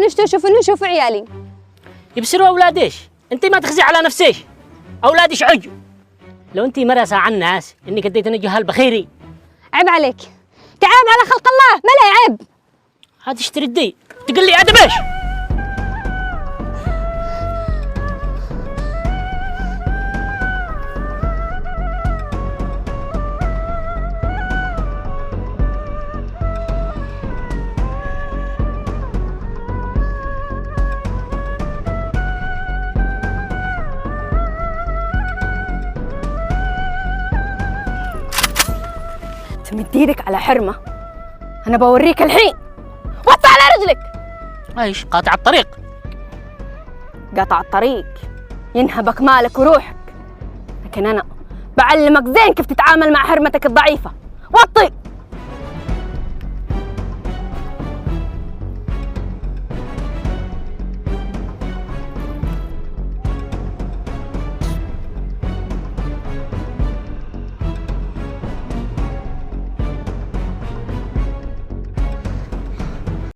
عشان تشوفوني نشوفوا عيالي. يبصروا أولاد إيش؟ أنت ما تخزي على نفسك. أولادش عج. لو أنت مرسى عن الناس إنك اديتنا جهال بخيري. عيب عليك. تعاب على خلق الله، ما لا عيب. هاد اشتري الدي تقول لي أدب إيش؟ تمد ايدك على حرمة، أنا بوريك الحين. وطي على رجلك. ايش قاطع الطريق؟ قطع الطريق ينهبك مالك وروحك، لكن أنا بعلمك زين كيف تتعامل مع حرمتك الضعيفة. وطي.